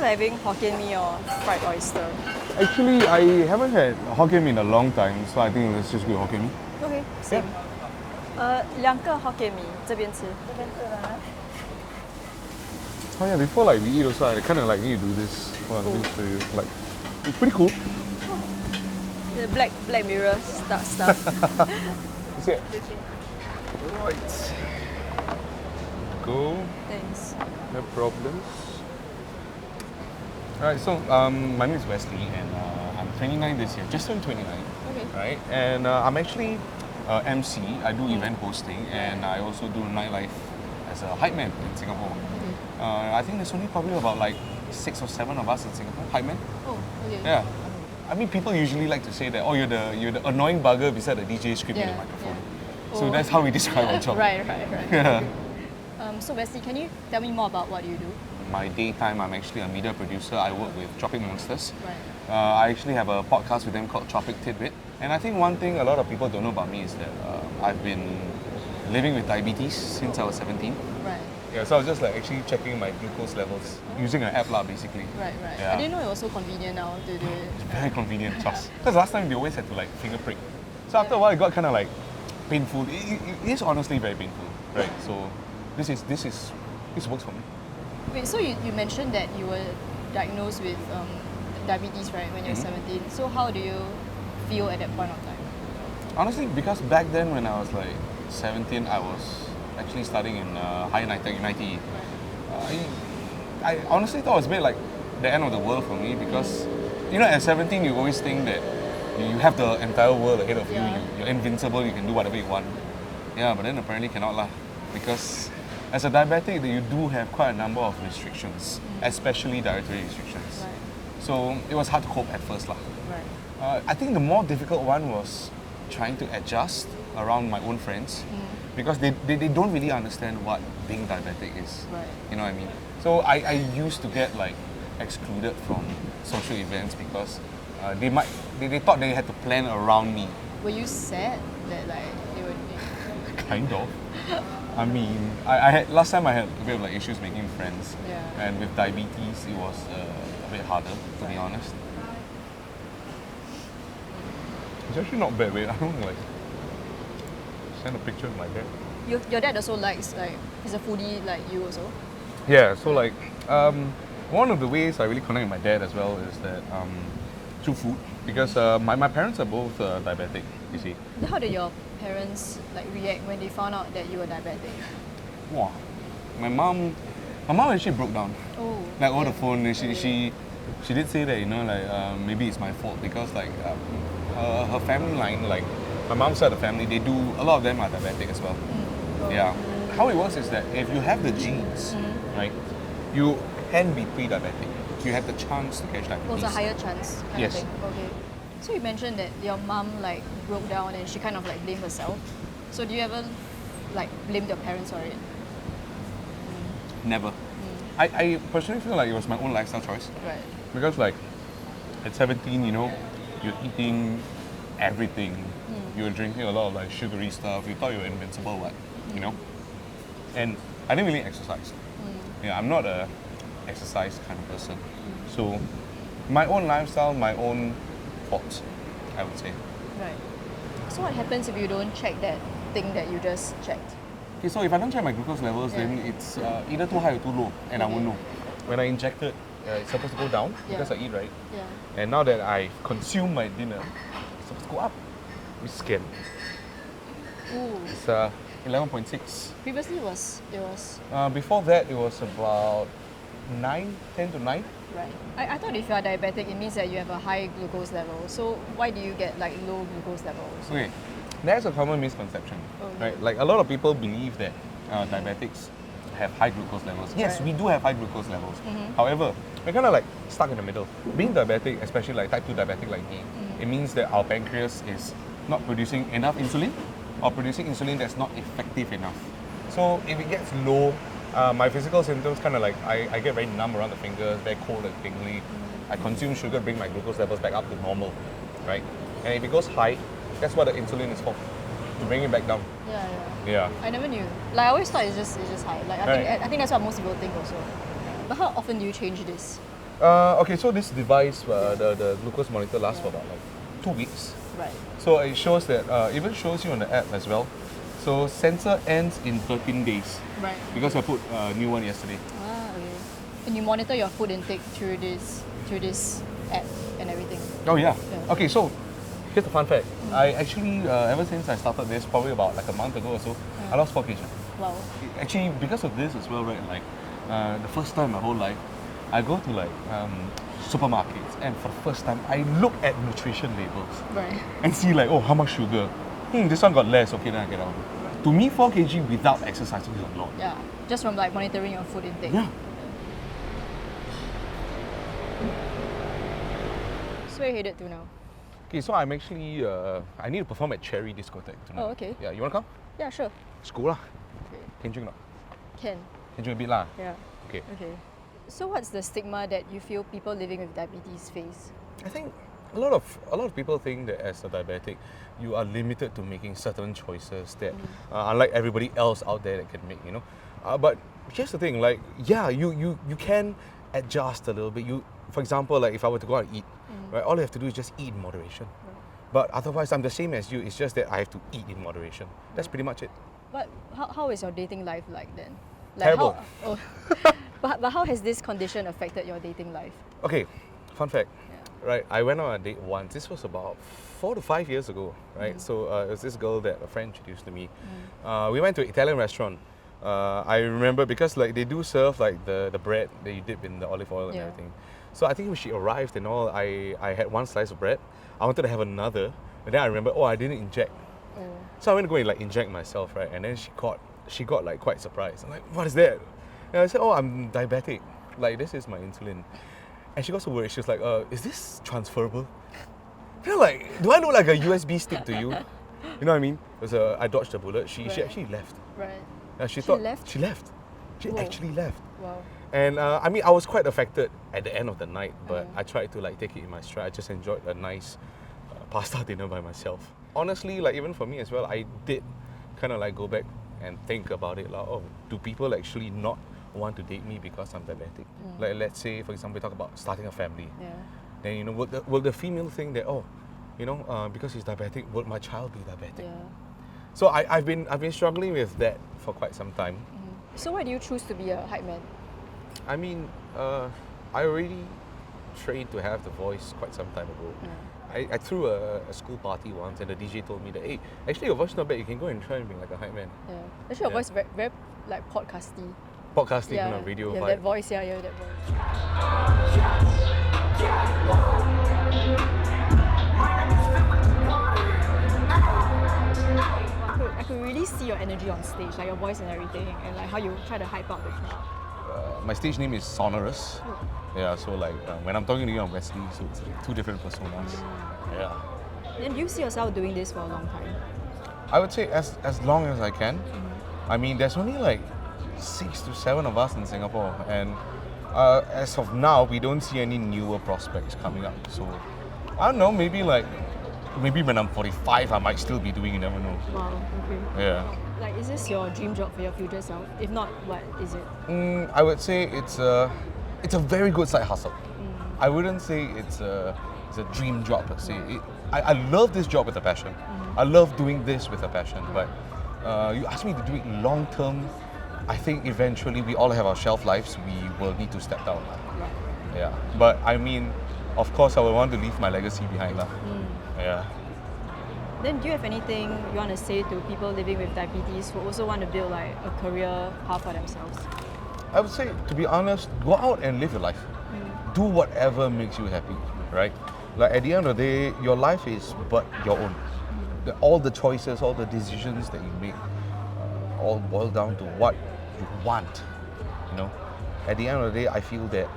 having Hokkien Mee or fried oyster? Actually, I haven't had Hokkien Mee in a long time, so I think let's just go Hokkien Mee. Okay, same. 2个 Hokkien Mee 这边吃。 Oh yeah, before like we eat also, I kind of like need to do this. Well, Cool. this for you. Like, it's pretty cool. The Black Mirror stuff. Is it? Right. Go. Thanks. No problems. Alright, so my name is Wesley and I'm 29 this year, just turned 29. Okay. Right, and I'm actually MC. I do event hosting and I also do nightlife as a hype man in Singapore. I think there's only probably about like 6 or 7 of us in Singapore, hype man. Oh, okay. Yeah. I mean, people usually like to say that, oh, you're the annoying bugger beside the DJ screaming in the microphone. Yeah. So Oh. that's how we describe our job. Right. Yeah. So Wesley, can you tell me more about what you do? My daytime, I'm actually a media producer. I work with Tropic Monsters. Right. I actually have a podcast with them called Tropic Tidbit. And I think one thing a lot of people don't know about me is that I've been living with diabetes since I was 17. Right. Yeah, so I was just like actually checking my glucose levels using an app lah, basically. Right. Yeah. I didn't know it was so convenient now to do it. It's very convenient, trust. Because last time we always had to like finger prick. So after a while, it got kind of like painful. It is honestly very painful, right? So this works for me. Wait, so you mentioned that you were diagnosed with diabetes, right, when you were 17. So how do you feel at that point of time? Honestly, because back then when I was like 17, I was actually studying in higher NITEC in ITE. I honestly thought it was a bit like the end of the world for me because, you know, at 17 you always think that you have the entire world ahead of you. You're invincible, you can do whatever you want. Yeah, but then apparently cannot lah. Because as a diabetic, you do have quite a number of restrictions, especially dietary restrictions. Right. So it was hard to cope at first lah. Right. I think the more difficult one was trying to adjust around my own friends because they don't really understand what being diabetic is. Right. You know what I mean? So I used to get like excluded from social events because they thought they had to plan around me. Were you sad that like they would? Kind of. I mean, I had last time I had a bit of like issues making friends, Yeah. and with diabetes it was a bit harder to be honest. It's actually not bad. Wait, I don't like send a picture of my dad. Your dad also likes he's a foodie like you also. Yeah, so like one of the ways I really connect with my dad as well is that through food because my parents are both diabetic. You see. How did your parents like react when they found out that you were diabetic? Wow, my mom actually broke down. Oh. Like over the phone, and she did say that, you know, like maybe it's my fault because like her family line, like my mom's side of the family, they do, a lot of them are diabetic as well. Yeah. How it works is that if you have the genes, right, you can be pre-diabetic. You have the chance to catch diabetes. Oh, it's a higher chance kind Yes. of thing. Okay. So you mentioned that your mom like broke down and she kind of like blamed herself. So do you ever like blame your parents for it? Never. I personally feel like it was my own lifestyle choice. Right. Because like at 17, you know, you're eating everything. You're drinking a lot of like sugary stuff. You thought you were invincible, what? You know? And I didn't really exercise. Yeah, I'm not a exercise kind of person. So my own lifestyle, my own faults, I would say. Right. So what happens if you don't check that thing that you just checked? Okay, so if I don't check my glucose levels, then it's either too high or too low, and I won't know. When I injected, it's supposed to go down because I eat, right? Yeah. And now that I consume my dinner, it's supposed to go up. It's scary. Ooh. It's 11.6. Previously it was Before that, it was about 10 to 9. right. I thought if you are diabetic, it means that you have a high glucose level. So why do you get like low glucose levels? Okay, that's a common misconception, right? Like a lot of people believe that diabetics have high glucose levels. Yes, we do have high glucose levels. However, we're kind of like stuck in the middle. Being diabetic, especially like type 2 diabetic like me, it means that our pancreas is not producing enough insulin or producing insulin that's not effective enough. So if it gets low, my physical symptoms kind of like, I get very numb around the fingers, very cold and tingly. I consume sugar, bring my glucose levels back up to normal, right? And if it goes high, that's what the insulin is for, to bring it back down. Yeah. I never knew. Like I always thought it's just high. Like I think that's what most people think also. But how often do you change this? Okay, so this device, the glucose monitor lasts for about like 2 weeks. Right. So it shows that, even shows you on the app as well. So sensor ends in 13 days. Right. Because I put a new one yesterday. Ah, okay. And you monitor your food intake through this app and everything. Oh yeah. Yeah. Okay, so here's the fun fact. I actually, ever since I started this, probably about like a month ago or so, I lost 4 kg. Wow. Actually, because of this as well, right? Like, the first time in my whole life, I go to like supermarkets, and for the first time, I look at nutrition labels Right. and see like, oh, how much sugar? This one got less. Okay, then I get out. To me, 4 kg without exercising is a lot. Yeah. Just from like monitoring your food intake. Yeah. So where are you headed to now? Okay, so I'm actually, I need to perform at Cherry Discotheque tonight. Oh, okay. Yeah, you wanna come? Yeah, sure. School lah. Okay. Can drink or not? Can. Can drink a bit lah. Yeah. Okay. Okay. So what's the stigma that you feel people living with diabetes face? I think a lot of people think that as a diabetic, you are limited to making certain choices that, unlike everybody else out there that can make, you know. But here's the thing, like, yeah, you can adjust a little bit. For example, like if I were to go out and eat, right, all I have to do is just eat in moderation. But otherwise, I'm the same as you. It's just that I have to eat in moderation. That's pretty much it. But how is your dating life like then? Like Terrible. How, oh, but how has this condition affected your dating life? Okay, fun fact. Yeah. Right, I went on a date once. This was about 4 to 5 years ago, right? So it was this girl that a friend introduced to me. We went to an Italian restaurant. I remember because like they do serve like the bread that you dip in the olive oil and Yeah. everything. So I think when she arrived and all, I had one slice of bread. I wanted to have another, and then I remember, oh, I didn't inject. Oh. So I went to go and like inject myself, right? And then she got like quite surprised. I'm like, what is that? And I said, oh, I'm diabetic. Like this is my insulin. And she got so worried. She was like, is this transferable? I like, do I look like a USB stick to you? You know what I mean? I dodged a bullet. She actually left. Right. She left? She left. She Whoa. actually left. Wow. And I mean, I was quite affected at the end of the night, but I tried to like take it in my stride. I just enjoyed a nice pasta dinner by myself. Honestly, like even for me as well, I did kind of like go back and think about it. Like, oh, do people actually not want to date me because I'm diabetic? Like, let's say, for example, we talk about starting a family. Yeah. Then you know, will the female think that, oh, you know, because he's diabetic, will my child be diabetic? Yeah. So I've been struggling with that for quite some time. So why do you choose to be a hype man? I mean, I already trained to have the voice quite some time ago. I threw a school party once, and the DJ told me that, hey, actually your voice is not bad. You can go and try and be like a hype man. Yeah. Actually, your voice very, very like podcasty. Podcasting, you know, radio yeah, vibe. that voice. Yeah, that voice. I could really see your energy on stage, like your voice and everything, and like how you try to hype up the crowd. My stage name is Sonorous. Yeah, so like when I'm talking to you, I'm Wesley, so it's like 2 different personas. Yeah. And do you see yourself doing this for a long time? I would say as long as I can. I mean, there's only like 6 to 7 of us in Singapore, and as of now, we don't see any newer prospects coming up. So I don't know, maybe when I'm 45, I might still be doing, you never know. Wow, okay. Yeah. Like, is this your dream job for your future self? If not, what is it? I would say it's a very good side hustle. I wouldn't say it's a dream job per se. I love this job with a passion. I love doing this with a passion. But you ask me to do it long term, I think eventually we all have our shelf lives. We will need to step down. Right. Yeah. But I mean, of course, I would want to leave my legacy behind. Yeah. Then do you have anything you want to say to people living with diabetes who also want to build like a career path for themselves? I would say, to be honest, go out and live your life. Do whatever makes you happy, right? Like at the end of the day, your life is but your own. All the choices, all the decisions that you make, all boil down to what you want. You know, at the end of the day, I feel that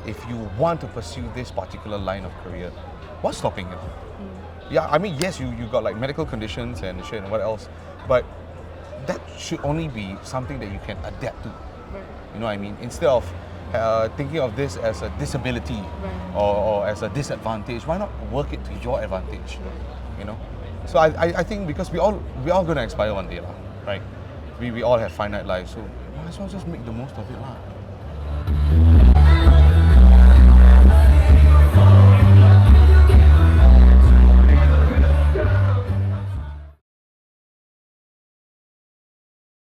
if you want to pursue this particular line of career, what's stopping you? Yeah, I mean, yes, you got like medical conditions and shit and what else, but that should only be something that you can adapt to. You know what I mean? Instead of thinking of this as a disability or as a disadvantage, why not work it to your advantage? You know? So I think because we all gonna expire one day, right? We all have finite lives, so might as well just make the most of it, lah.